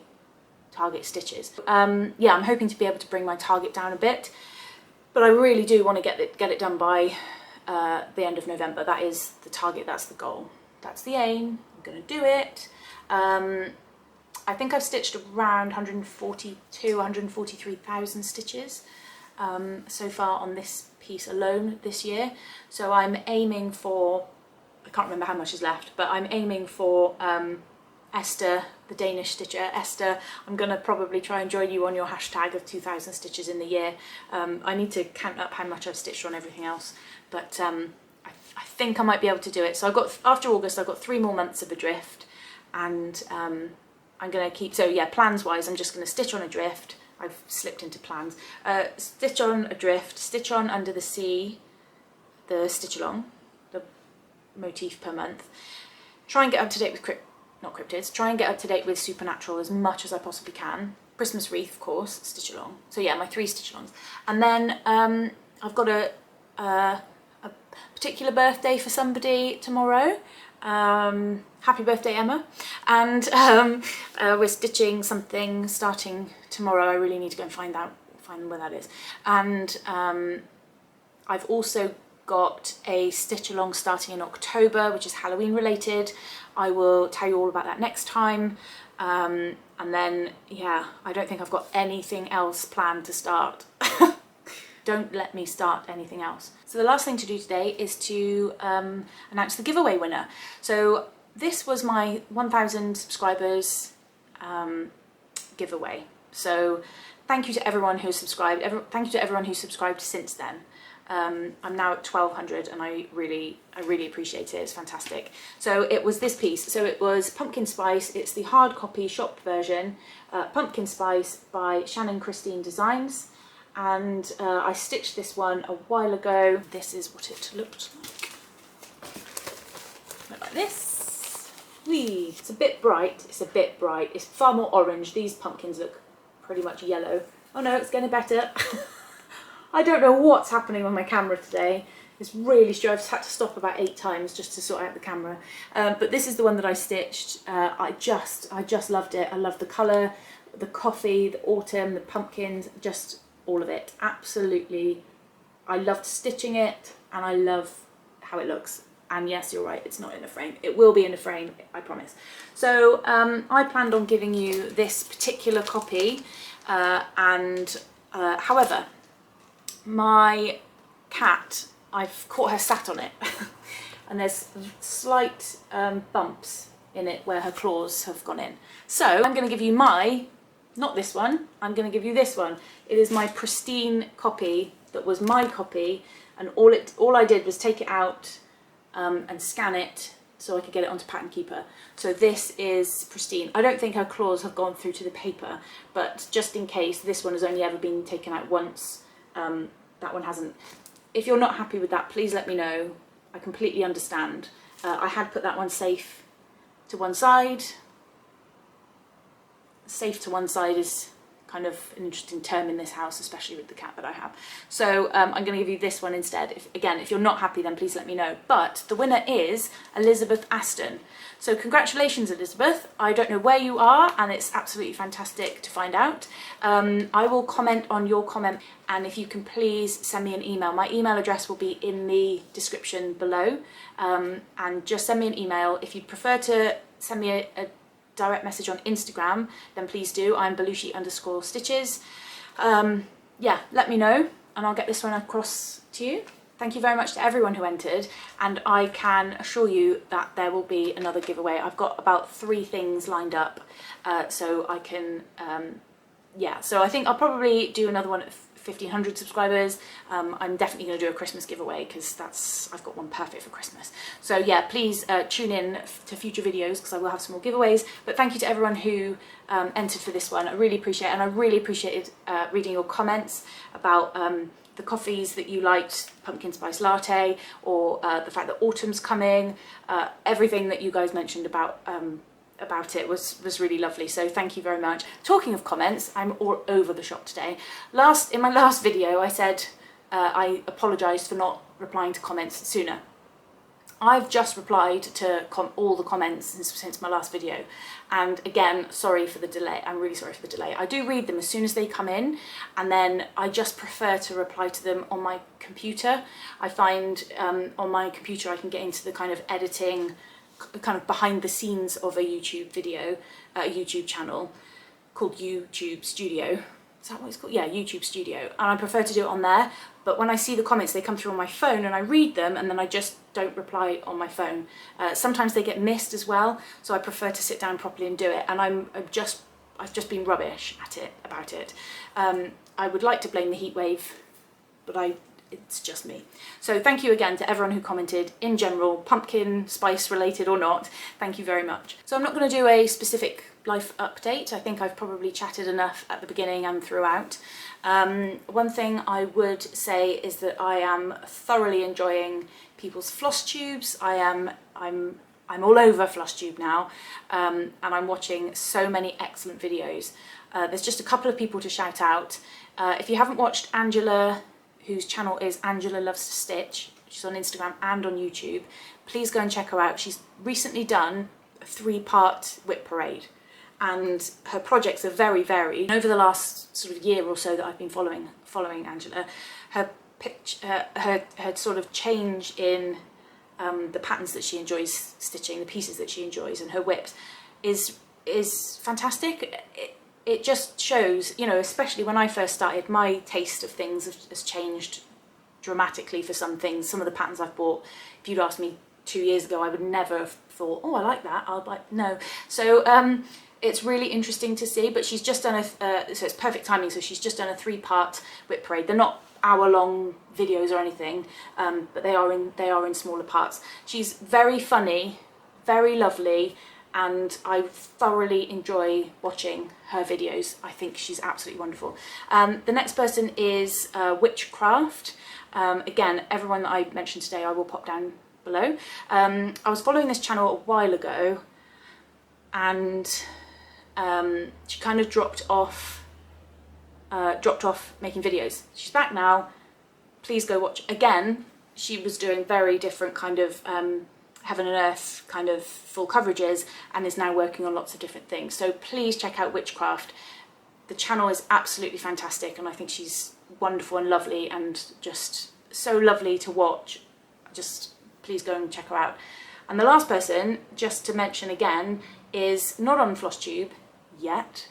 target stitches. Yeah, I'm hoping to be able to bring my target down a bit, but I really do want to get it done by the end of November. That is the target, that's the goal, that's the aim. I'm going to do it. I think I've stitched around 142, 143,000 stitches so far on this piece alone this year. So I'm aiming for, I can't remember how much is left, but I'm aiming for Esther, the Danish stitcher. Esther, I'm going to probably try and join you on your hashtag of 2,000 stitches in the year. I need to count up how much I've stitched on everything else, but I think I might be able to do it. So I've got, after August, I've got 3 more months of Adrift, and I'm going to keep, so yeah, plans wise, I'm just going to stitch on Adrift. I've slipped into plans. Stitch on Adrift, stitch on Under the Sea, the stitch along, the motif per month. Try and get up to date with not cryptids, try and get up to date with Supernatural as much as I possibly can. Christmas Wreath, of course, stitch along. So yeah, my 3 stitch alongs. And then I've got a particular birthday for somebody tomorrow. Happy birthday, Emma. And we're stitching something starting tomorrow. I really need to go and find where that is. And I've also got a stitch along starting in October, which is Halloween related. I will tell you all about that next time. And then, yeah, I don't think I've got anything else planned to start. Don't let me start anything else. So the last thing to do today is to announce the giveaway winner. So this was my 1,000 subscribers giveaway. So thank you to everyone who's subscribed. Thank you to everyone who's subscribed since then. I'm now at 1,200 and I really appreciate it. It's fantastic. So it was this piece. So it was Pumpkin Spice. It's the hard copy shop version, Pumpkin Spice by Shannon Christine Designs. And I stitched this one a while ago. This is what it looked like. Look like this. Whee! It's a bit bright. It's a bit bright. It's far more orange. These pumpkins look pretty much yellow. Oh no, it's getting better. I don't know what's happening on my camera today. It's really strange. I've had to stop about 8 times just to sort out the camera. But this is the one that I stitched. I just loved it. I love the colour, the coffee, the autumn, the pumpkins, just all of it. Absolutely. I loved stitching it and I love how it looks. And yes, you're right, it's not in a frame. It will be in a frame, I promise. So I planned on giving you this particular copy however, my cat, I've caught her sat on it and there's slight bumps in it where her claws have gone in. So I'm going to give you my not this one, I'm going to give you this one. It is my pristine copy that was my copy, and all I did was take it out and scan it so I could get it onto Pattern Keeper. So this is pristine. I don't think her claws have gone through to the paper, but just in case, this one has only ever been taken out once. That one hasn't. If you're not happy with that, please let me know. I completely understand. I had put that one safe to one side. Safe to one side is kind of an interesting term in this house, especially with the cat that I have. So I'm going to give you this one instead. If you're not happy, then please let me know. But the winner is Elizabeth Aston. So congratulations, Elizabeth. I don't know where you are, and it's absolutely fantastic to find out. I will comment on your comment, and if you can please send me an email. My email address will be in the description below, and just send me an email. If you'd prefer to send me a direct message on Instagram, then please do. I'm Belushi_stitches. Yeah, let me know and I'll get this one across to you. Thank you very much to everyone who entered, and I can assure you that there will be another giveaway. I've got about 3 things lined up, so I can, yeah, so I think I'll probably do another one at 1,500 subscribers. I'm definitely going to do a Christmas giveaway because I've got one perfect for Christmas. So yeah, please tune in to future videos because I will have some more giveaways. But thank you to everyone who entered for this one. I really appreciate it, and I really appreciated reading your comments about the coffees that you liked, pumpkin spice latte, or the fact that autumn's coming. Everything that you guys mentioned about it was really lovely, so thank you very much. Talking of comments, I'm all over the shop today. In my last video I said I apologised for not replying to comments sooner. I've just replied to all the comments since my last video, and again, sorry for the delay. I'm really sorry for the delay. I do read them as soon as they come in, and then I just prefer to reply to them on my computer. I find on my computer I can get into the kind of editing, kind of behind the scenes of a YouTube video, a YouTube channel called YouTube Studio. Is that what it's called? Yeah, YouTube Studio. And I prefer to do it on there. But when I see the comments, they come through on my phone and I read them, and then I just don't reply on my phone. Sometimes they get missed as well, so I prefer to sit down properly and do it. And I've just been rubbish about it. I would like to blame the heat wave, but it's just me. So thank you again to everyone who commented in general, pumpkin spice related or not. Thank you very much. So I'm not going to do a specific life update. I think I've probably chatted enough at the beginning and throughout. One thing I would say is that I am thoroughly enjoying people's floss tubes. I'm all over Flosstube now, and I'm watching so many excellent videos. There's just a couple of people to shout out. If you haven't watched Angela, whose channel is Angela Loves to Stitch, she's on Instagram and on YouTube, please go and check her out. She's recently done a 3-part WIP parade, and her projects are very varied. Over the last sort of year or so that I've been following Angela, her sort of change in the patterns that she enjoys stitching, the pieces that she enjoys, and her WIPs is fantastic. It just shows, you know, especially when I first started, my taste of things has changed dramatically for some things. Some of the patterns I've bought, if you'd asked me 2 years ago, I would never have thought, oh, I like that, I'll buy, no. So it's really interesting to see, but she's just done so it's perfect timing, so she's just done a 3-part WIP parade. They're not hour-long videos or anything, but they are in smaller parts. She's very funny, very lovely, and I thoroughly enjoy watching her videos. I think she's absolutely wonderful. The next person is Witchcraft. Again, everyone that I mentioned today I will pop down below. I was following this channel a while ago, and she kind of dropped off making videos. She's back now. Please go watch. Again, she was doing very different kind of heaven and earth kind of full coverages, and is now working on lots of different things. So please check out Witchcraft. The channel is absolutely fantastic, and I think she's wonderful and lovely, and just so lovely to watch. Just please go and check her out. And the last person, just to mention again, is not on Flosstube yet.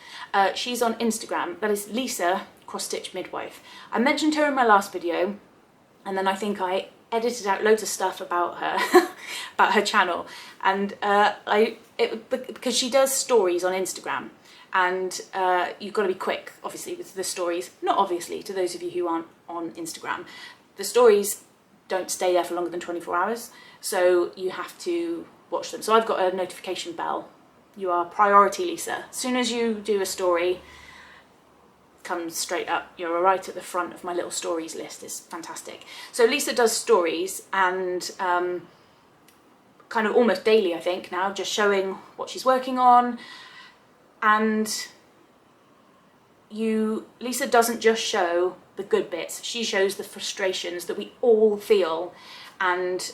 She's on Instagram. That is Lisa Cross Stitch Midwife. I mentioned her in my last video, and then I think I edited out loads of stuff about her about her channel, and because she does stories on Instagram, and you've got to be quick, obviously, with the stories. Not obviously, to those of you who aren't on Instagram. The stories don't stay there for longer than 24 hours, so you have to watch them. So I've got a notification bell. You are priority, Lisa. As soon as you do a story, comes straight up. You're right at the front of my little stories list. It's fantastic. So Lisa does stories, and kind of almost daily, I think, now, just showing what she's working on. And Lisa doesn't just show the good bits, she shows the frustrations that we all feel, and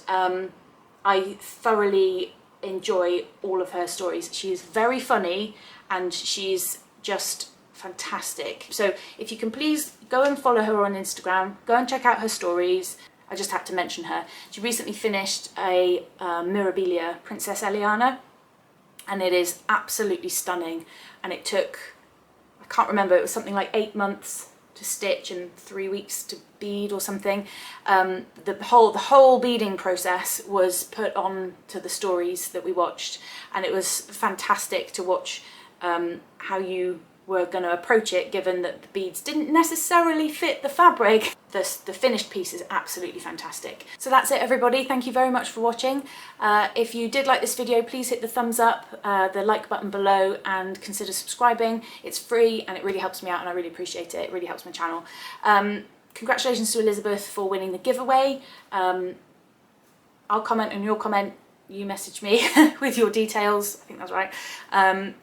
I thoroughly enjoy all of her stories. She is very funny, and she's just fantastic. So if you can please go and follow her on Instagram, go and check out her stories. I just had to mention her. She recently finished a Mirabilia Princess Eliana, and it is absolutely stunning, and it took, I can't remember, it was something like 8 months to stitch and 3 weeks to bead or something. The whole beading process was put on to the stories that we watched, and it was fantastic to watch how you were going to approach it, given that the beads didn't necessarily fit the fabric. The finished piece is absolutely fantastic. So that's it, everybody. Thank you very much for watching. If you did like this video, please hit the thumbs up, the like button below, and consider subscribing. It's free and it really helps me out, and I really appreciate it. It really helps my channel. Congratulations to Elizabeth for winning the giveaway. I'll comment on your comment. You message me with your details, I think that's right.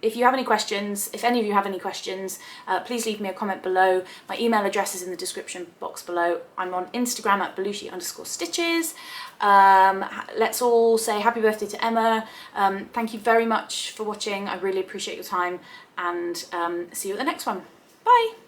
If you have any questions, if any of you have any questions, please leave me a comment below. My email address is in the description box below. I'm on Instagram at Belushi_stitches. Let's all say happy birthday to Emma. Thank you very much for watching. I really appreciate your time, and see you at the next one. Bye.